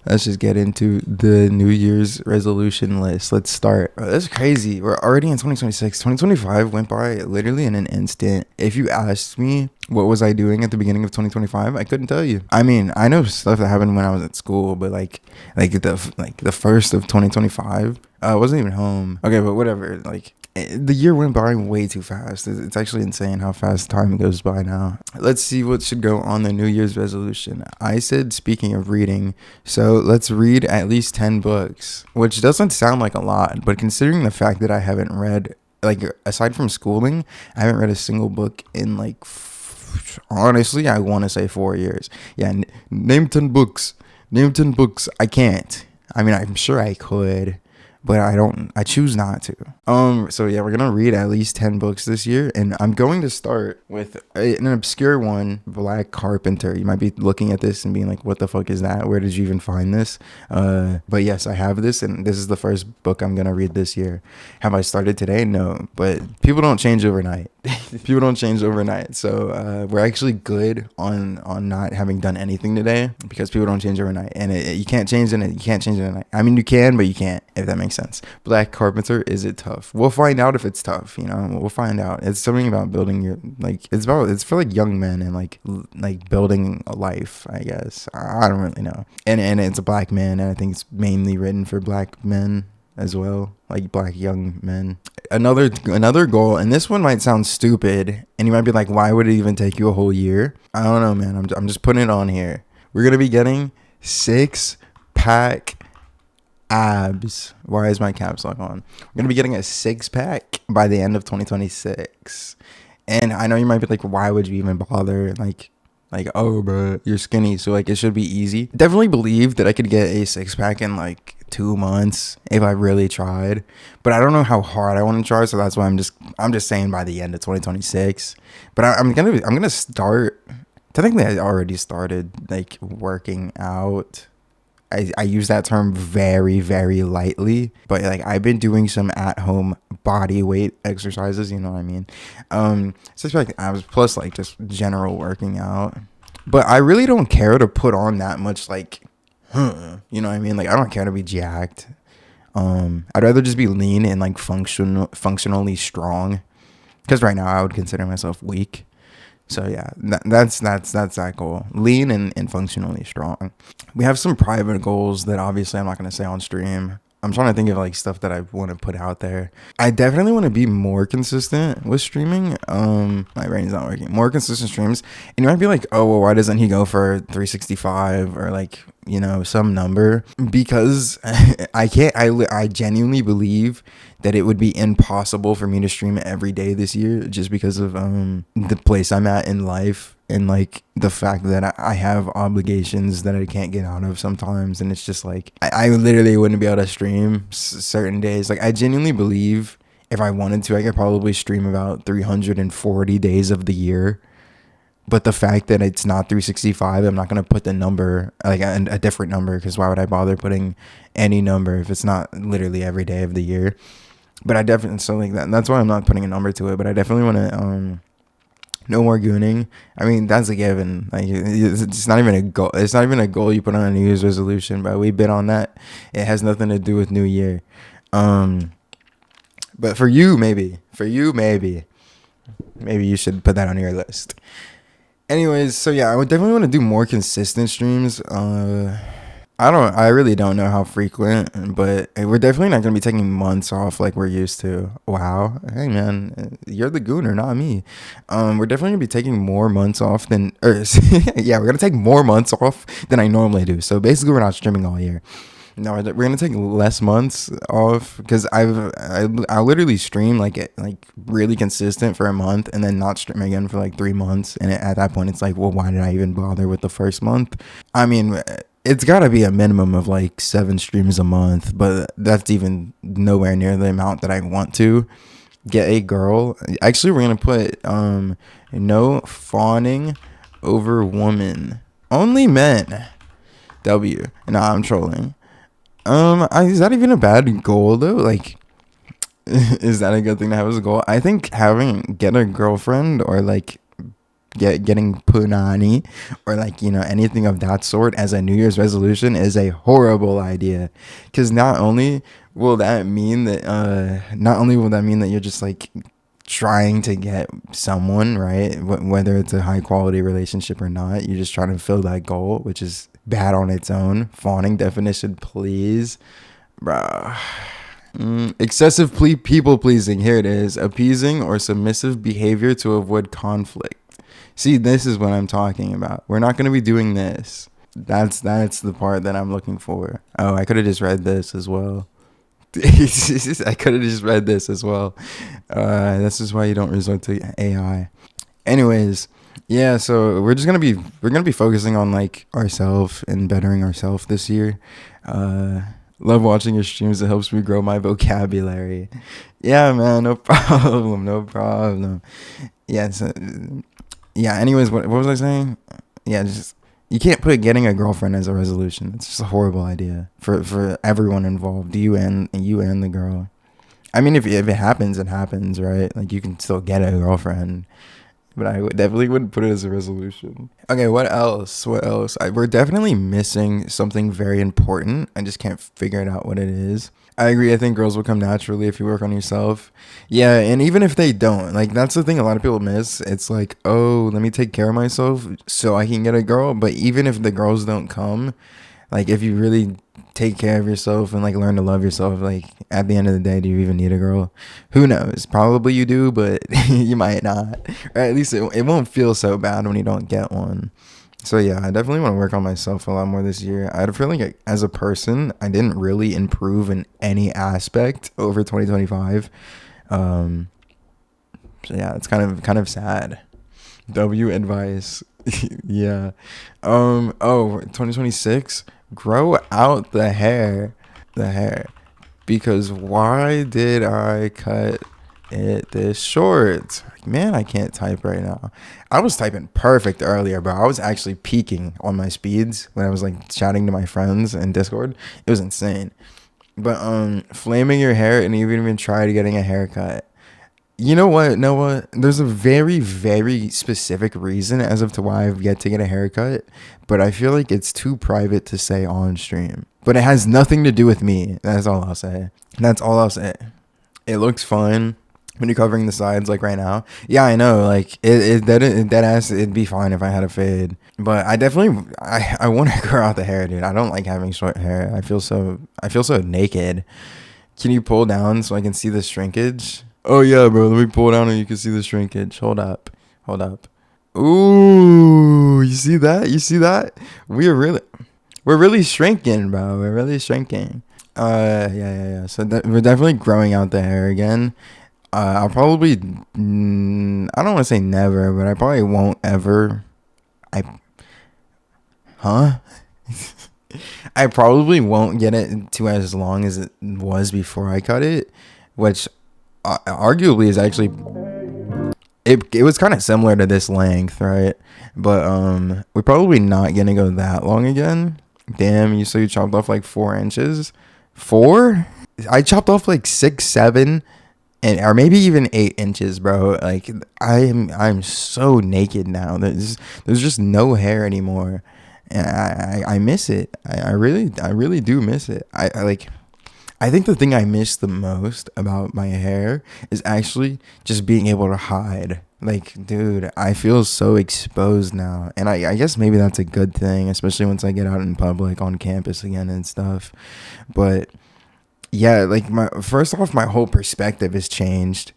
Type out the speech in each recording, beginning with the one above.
let's just get into the New Year's resolution list. Let's start. That's crazy. We're already in 2026. 2025 went by literally in an instant. If you asked me what was I doing at the beginning of 2025, I couldn't tell you. I mean, I know stuff that happened when I was at school, but the first of 2025, I wasn't even home. Okay, but whatever. Like, the year went by way too fast. It's actually insane how fast time goes by now. Let's see what should go on the New Year's resolution. I said, speaking of reading, so let's read at least 10 books, which doesn't sound like a lot, but considering the fact that I haven't read, like, aside from schooling, I haven't read a single book in, like, honestly, I want to say 4 years. Yeah, name 10 books. Name 10 books. I can't. I mean, I'm sure I could, but I choose not to. So yeah, we're gonna read at least 10 books this year, and I'm going to start with an obscure one, Black Carpenter. You might be looking at this and being like, what the fuck is that? Where did you even find this? But yes, I have this, and this is the first book I'm gonna read this year. Have I started today? No, but people don't change overnight. People don't change overnight. So we're actually good on not having done anything today, because people don't change overnight, and you can't change it. You can't change it overnight. I mean, you can, but you can't, if that makes sense. Black Carpenter. Is it tough? We'll find out if it's tough. We'll find out. It's something about building your, like, it's for like young men and like building a life, I guess. I don't really know. And it's a black man, and I think it's mainly written for black men as well, like black young men. Another goal, and this one might sound stupid, and you might be like, why would it even take you a whole year? I don't know, man. I'm just putting it on here. We're gonna be getting 6-pack abs. Why is my caps lock on? We're gonna be getting a 6-pack by the end of 2026. And I know you might be like, why would you even bother? Like, oh, bro, you're skinny, so like it should be easy. Definitely believe that I could get a 6-pack in like 2 months if I really tried, but I don't know how hard I want to try, so that's why I'm just saying by the end of 2026. But I'm gonna start. Technically, I already started like working out. I use that term very, very lightly, but like I've been doing some at-home body weight exercises, you know what I mean? So it's like abs plus like just general working out. But I really don't care to put on that much, like, you know what I mean? Like, I don't care to be jacked. I'd rather just be lean and like functionally strong, because right now I would consider myself weak. So yeah, that's that goal. Lean and functionally strong. We have some private goals that obviously I'm not going to say on stream. I'm trying to think of like stuff that I want to put out there. I definitely want to be more consistent with streaming. My brain's not working. More consistent streams. And you might be like, oh, well, why doesn't he go for 365 or like, some number? Because I can't. I genuinely believe that it would be impossible for me to stream every day this year, just because of the place I'm at in life, and like the fact that I have obligations that I can't get out of sometimes, and it's just like I literally wouldn't be able to stream certain days. Like, I genuinely believe if I wanted to, I could probably stream about 340 days of the year. But the fact that it's not 365, I'm not going to put the number, like a different number, because why would I bother putting any number if it's not literally every day of the year? But I definitely, so like that's why I'm not putting a number to it. But I definitely want to, no more gooning. I mean, that's a given. Like, it's not even a goal. It's not even a goal you put on a New Year's resolution, but we bid on that. It has nothing to do with New Year. But for you, maybe you should put that on your list. Anyways, so yeah, I would definitely want to do more consistent streams. I really don't know how frequent, but we're definitely not going to be taking months off like we're used to. Wow. Hey man, you're the gooner, not me. We're definitely going to be taking more months off we're going to take more months off than I normally do. So basically we're not streaming all year. No, we're going to take less months off, because I literally stream like really consistent for a month, and then not stream again for like 3 months. And at that point, it's like, well, why did I even bother with the first month? I mean, it's got to be a minimum of like 7 streams a month, but that's even nowhere near the amount that I want to. Get a girl. Actually, we're going to put no fawning over woman. Only men. W. Nah, I'm trolling. Is that even a bad goal though? Like, is that a good thing to have as a goal? I think get a girlfriend, or like getting punani or like, you know, anything of that sort as a New Year's resolution is a horrible idea. Because not only will that mean that you're just like trying to get someone, right? Whether it's a high quality relationship or not, you're just trying to fill that goal, which is bad on its own. Fawning definition, please, bro. Excessive people pleasing. Here it is. Appeasing or submissive behavior to avoid conflict. See, this is what I'm talking about. We're not going to be doing this. That's the part that I'm looking for. Oh, I could have just read this as well. I could have just read this as well. This is why you don't resort to AI. Anyways, yeah, so we're gonna be focusing on like ourselves and bettering ourselves this year. Love watching your streams. It helps me grow my vocabulary. Yeah, man, no problem, no problem. Yeah, so, yeah. Anyways, what was I saying? Yeah, just you can't put getting a girlfriend as a resolution. It's just a horrible idea for everyone involved, you and the girl. I mean, if it happens, it happens, right? Like you can still get a girlfriend. But I definitely wouldn't put it as a resolution. Okay, what else? We're definitely missing something very important. I just can't figure it out what it is. I agree. I think girls will come naturally if you work on yourself. Yeah, and even if they don't, like that's the thing a lot of people miss. It's like, oh, let me take care of myself so I can get a girl. But even if the girls don't come, like if you really take care of yourself and like learn to love yourself, like at the end of the day, do you even need a girl? Who knows? Probably you do, but you might not. Or at least it won't feel so bad when you don't get one. So yeah, I definitely want to work on myself a lot more this year. I feel like as a person, I didn't really improve in any aspect over 2025. So yeah, it's kind of sad. W advice. Yeah. 2026, grow out the hair. Because why did I cut it this short? Man, I can't type right now. I was typing perfect earlier, bro. I was actually peaking on my speeds when I was like chatting to my friends in Discord. It was insane. But flaming your hair and even tried getting a haircut. You know what, Noah? There's a very, very specific reason as of to why I've yet to get a haircut, but I feel like it's too private to say on stream. But it has nothing to do with me. That's all I'll say. It looks fine when you're covering the sides, like right now. Yeah, I know. Like it'd be fine if I had a fade. But I definitely, I want to grow out the hair, dude. I don't like having short hair. I feel so naked. Can you pull down so I can see the shrinkage? Oh yeah, bro. Let me pull down and you can see the shrinkage. Hold up. Ooh, you see that? We're really shrinking, bro. We're really shrinking. Yeah. So we're definitely growing out the hair again. I'll probably, I don't want to say never, but I probably won't ever. I probably won't get it to as long as it was before I cut it, which arguably is actually it was kind of similar to this length, right? But we're probably not gonna go that long again. Damn, you chopped off like 4 inches. 4? I chopped off like 6, 7, and or maybe even 8 inches, bro. Like I'm so naked now. There's just no hair anymore, and I miss it. I really do miss it. I think the thing I miss the most about my hair is actually just being able to hide. Like, dude, I feel so exposed now. And I guess maybe that's a good thing, especially once I get out in public on campus again and stuff. But yeah, like my whole perspective has changed.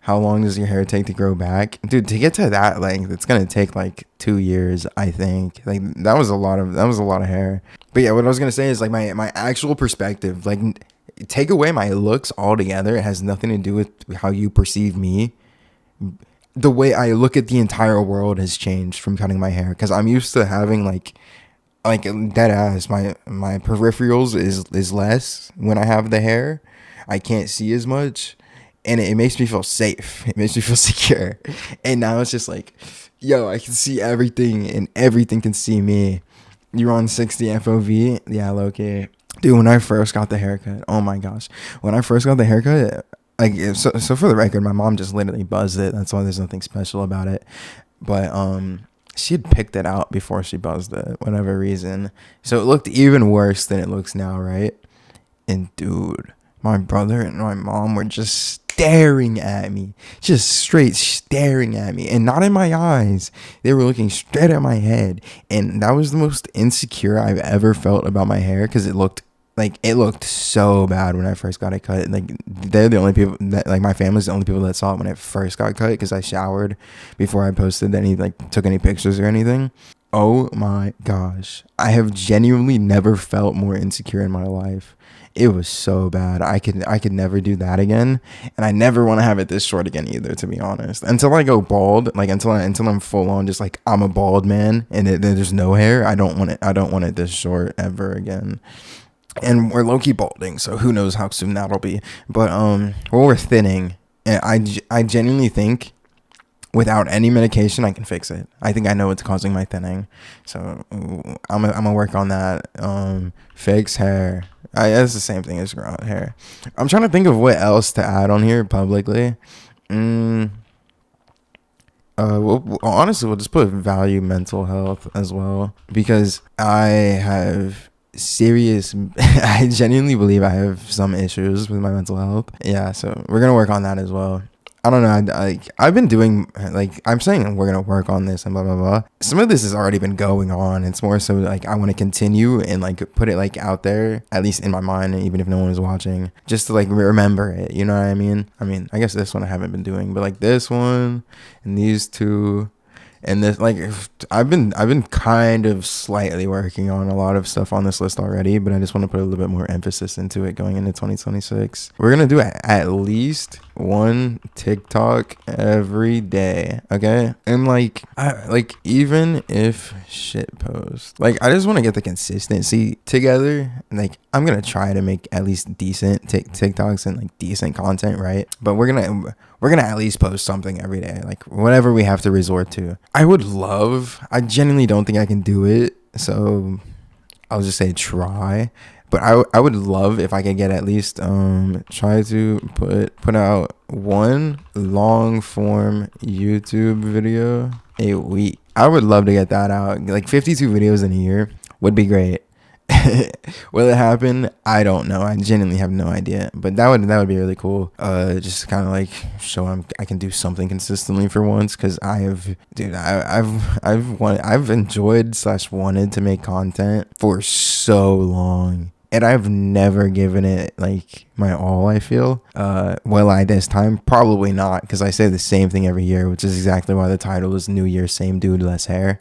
How long does your hair take to grow back? Dude, to get to that length, it's going to take like 2 years, I think. Like that was a lot of hair. But yeah, what I was going to say is like my actual perspective, like take away my looks altogether. It has nothing to do with how you perceive me. The way I look at the entire world has changed from cutting my hair, because I'm used to having like dead ass. My peripherals is less when I have the hair. I can't see as much, and it makes me feel safe. It makes me feel secure. And now it's just like, yo, I can see everything, and everything can see me. You're on 60 FOV, yeah, low-key. Dude, when I first got the haircut, oh my gosh, like, so for the record, my mom just literally buzzed it. That's why there's nothing special about it. but she had picked it out before she buzzed it, whatever reason. So it looked even worse than it looks now, right? And dude, my brother and my mom were just staring at me, just straight staring at me, and not in my eyes. They were looking straight at my head, and that was the most insecure I've ever felt about my hair, because it looked so bad when I first got it cut. Like, they're the only people that, like, my family's the only people that saw it when it first got cut, because I showered before I posted any, like, took any pictures or anything. Oh my gosh, I have genuinely never felt more insecure in my life. It was so bad. I could never do that again, and I never want to have it this short again either, to be honest. Until I go bald, like until I'm full on just like I'm a bald man and there's no hair. I don't want it this short ever again. And we're low key balding, so who knows how soon that'll be. But well, we're thinning, and I genuinely think without any medication I can fix it. I think I know what's causing my thinning, so I'm gonna work on that. Fix hair. It's the same thing as grow out hair. I'm trying to think of what else to add on here publicly. Honestly, we'll just put value mental health as well, because I have serious I genuinely believe I have some issues with my mental health. Yeah, so we're gonna work on that as well. I don't know. I've been doing, like, I'm saying we're gonna work on this and blah blah blah. Some of this has already been going on. It's more so like I want to continue and like put it like out there, at least in my mind, even if no one is watching, just to like remember it. You know what I mean? I guess this one I haven't been doing, but like this one and these two. And this, like, I've been kind of slightly working on a lot of stuff on this list already, but I just want to put a little bit more emphasis into it going into 2026. We're gonna do at least one TikTok every day, okay? And like, even if shit post, like, I just want to get the consistency together. Like, I'm gonna try to make at least decent TikToks and like decent content, right? But we're gonna at least post something every day, like whatever we have to resort to. I genuinely don't think I can do it, so I'll just say try. But I would love if I could get at least try to put out one long form YouTube video a week. I would love to get that out. Like 52 videos in a year would be great. Will it happen? I don't know. I genuinely have no idea. But that would be really cool. Just kind of like show I can do something consistently for once, because I've enjoyed / wanted to make content for so long, and I've never given it like my all, I feel. Will I this time? Probably not, because I say the same thing every year, which is exactly why the title is New Year, Same Dude, Less Hair.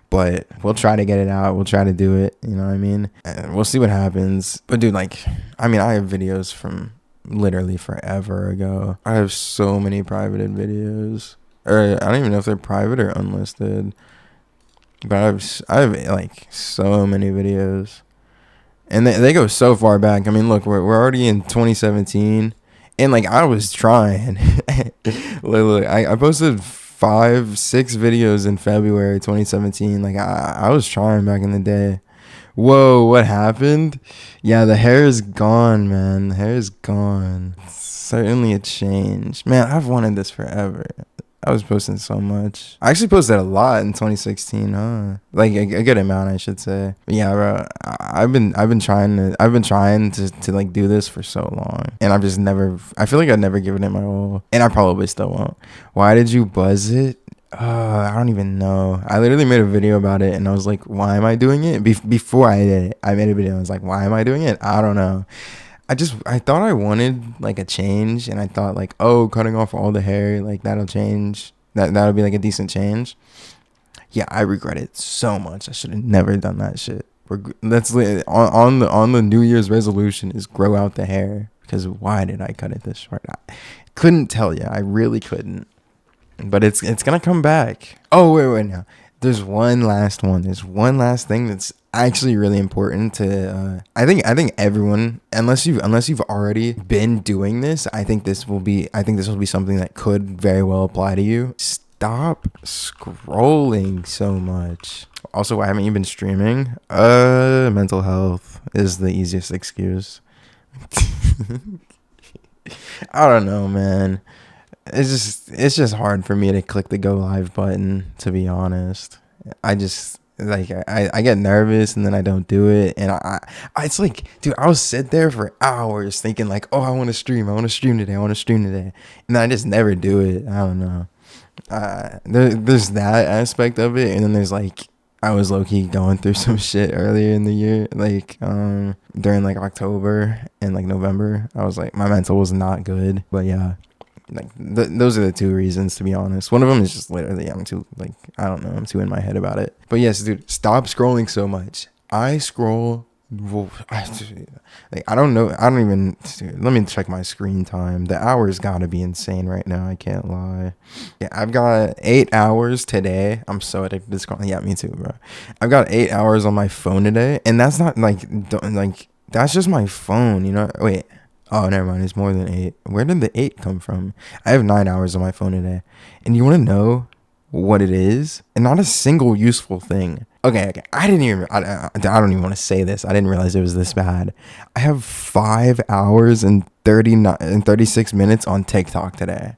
But we'll try to get it out. We'll try to do it. You know what I mean? And we'll see what happens. But dude, like, I have videos from literally forever ago. I have so many privated videos. Or I don't even know if they're private or unlisted. But I have like so many videos. And they go so far back. I mean, look, we're already in 2017. And like, I was trying. Look, I posted 5-6 videos in February 2017. Like, I was trying back in the day. Whoa, what happened? Yeah, the hair is gone, man. The hair is gone. Certainly a change. Man, I've wanted this forever. I was posting so much. I actually posted a lot in 2016, huh? Like a good amount, I should say. But yeah, bro. I've been trying to like do this for so long, and I've just never. I feel like I've never given it my all, and I probably still won't. Why did you buzz it? I don't even know. I literally made a video about it, and I was like, why am I doing it? Before I did it, I made a video. I was like, why am I doing it? I don't know. I thought I wanted like a change, and I thought like, oh, cutting off all the hair, like that'll change. That'll be like a decent change. Yeah, I regret it so much. I should have never done that shit. That's on the New Year's resolution is grow out the hair, because why did I cut it this short? I couldn't tell you. I really couldn't. But it's gonna come back. Oh wait now. There's one last one. There's one last thing that's actually really important to. I think everyone, unless you've already been doing this, I think this will be something that could very well apply to you. Stop scrolling so much. Also, why haven't you been streaming? Mental health is the easiest excuse. I don't know, man. it's just hard for me to click the go live button, to be honest. I just like I get nervous and then I don't do it, and I it's like, dude, I'll sit there for hours thinking like, oh, I want to stream, today, I want to stream today, and then I just never do it. I don't know. There's that aspect of it, and then there's like, I was low-key going through some shit earlier in the year, like during like October and like November. I was like, my mental was not good. But yeah, like those are the two reasons, to be honest. One of them is just literally I'm too, like, I don't know, I'm too in my head about it. But yes, dude, stop scrolling so much. I scroll, like, I don't know, I don't even, dude, let me check my screen time. The hours gotta be insane right now, I can't lie. Yeah, I've got 8 hours today. I'm so addicted to scrolling. Yeah, me too, bro. I've got 8 hours on my phone today, and that's not like, like, that's just my phone, you know. Wait, oh, never mind, it's more than 8. Where did the 8 come from? I have 9 hours on my phone today, and you want to know what it is? And not a single useful thing. Okay, I don't even want to say this. I didn't realize it was this bad. I have 5 hours and 36 minutes on TikTok today.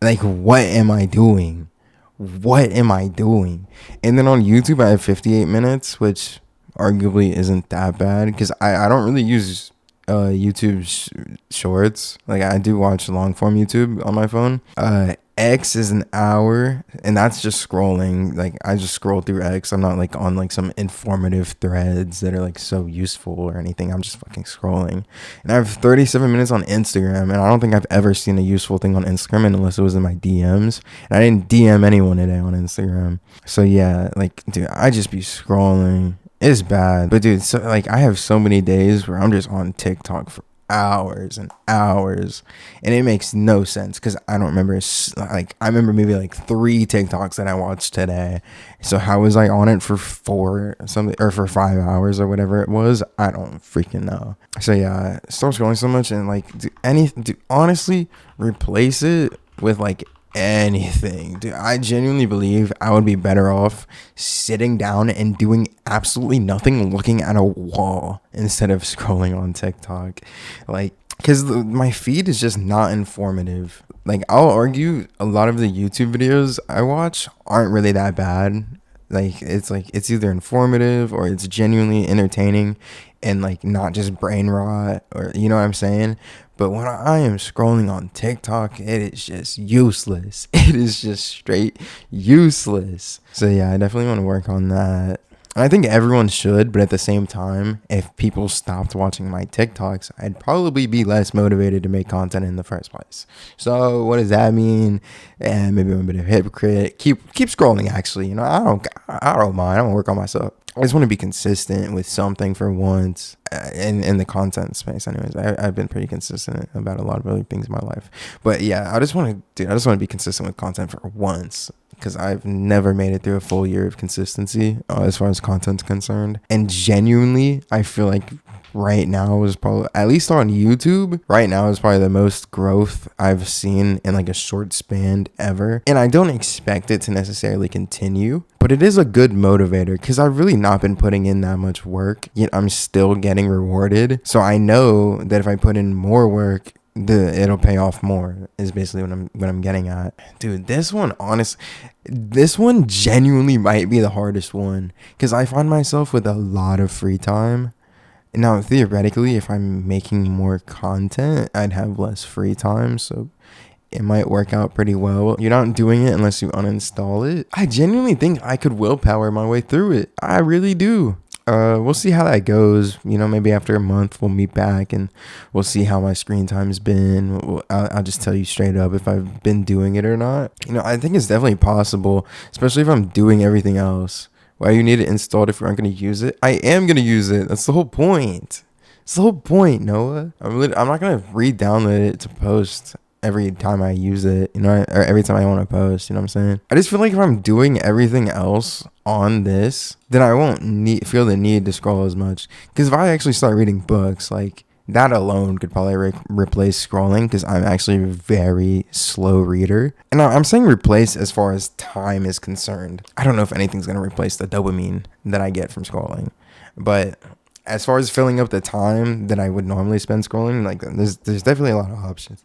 Like, what am I doing? What am I doing? And then on YouTube, I have 58 minutes, which arguably isn't that bad, because I don't really use YouTube shorts. Like, I do watch long form YouTube on my phone. X is an hour, and that's just scrolling. Like, I just scroll through X. I'm not like on like some informative threads that are like so useful or anything. I'm just fucking scrolling. And I have 37 minutes on Instagram, and I don't think I've ever seen a useful thing on Instagram unless it was in my DMs. And I didn't DM anyone today on Instagram. So yeah, like, dude, I just be scrolling. It's bad. But dude, so like, I have so many days where I'm just on TikTok for hours and hours, and it makes no sense because I don't remember, like, I remember maybe like 3 TikToks that I watched today. So how was I on it for 4 something, or for 5 hours or whatever it was? I don't freaking know. So yeah, stop scrolling so much, and like, honestly, replace it with like anything. Dude, I genuinely believe I would be better off sitting down and doing absolutely nothing, looking at a wall, instead of scrolling on TikTok. Like, because my feed is just not informative. Like, I'll argue a lot of the YouTube videos I watch aren't really that bad. Like, it's either informative or it's genuinely entertaining and like not just brain rot, or, you know what I'm saying? But when I am scrolling on TikTok, it is just useless. It is just straight useless. So yeah, I definitely want to work on that. And I think everyone should, but at the same time, if people stopped watching my TikToks, I'd probably be less motivated to make content in the first place. So what does that mean? And maybe I'm a bit of a hypocrite. Keep scrolling, actually. You know, I don't mind. I want to work on myself. I just want to be consistent with something for once, in the content space. Anyways, I've been pretty consistent about a lot of other things in my life. But yeah, I just want to be consistent with content for once, because I've never made it through a full year of consistency as far as content's concerned. And genuinely, I feel like right now is probably, at least on YouTube, right now is probably the most growth I've seen in like a short span ever. And I don't expect it to necessarily continue, but it is a good motivator, because I've really not been putting in that much work, yet I'm still getting rewarded. So I know that if I put in more work, it'll pay off more, is basically what I'm getting at. Dude, this one genuinely might be the hardest one, because I find myself with a lot of free time. Now, theoretically, if I'm making more content, I'd have less free time, so it might work out pretty well. You're not doing it unless you uninstall it. I genuinely think I could willpower my way through it. I really do. We'll see how that goes. You know, maybe after a month we'll meet back and we'll see how my screen time's been. I'll just tell you straight up if I've been doing it or not. You know, I think it's definitely possible, especially if I'm doing everything else. Why you need it installed if you aren't going to use it? I am going to use it. That's the whole point. It's the whole point, Noah. I'm not going to re-download it to post every time I use it, you know, or every time I want to post, you know what I'm saying? I just feel like if I'm doing everything else on this, then I won't feel the need to scroll as much. Because if I actually start reading books, like, that alone could probably replace scrolling, because I'm actually a very slow reader. And I'm saying replace as far as time is concerned. I don't know if anything's going to replace the dopamine that I get from scrolling. But as far as filling up the time that I would normally spend scrolling, like, there's definitely a lot of options.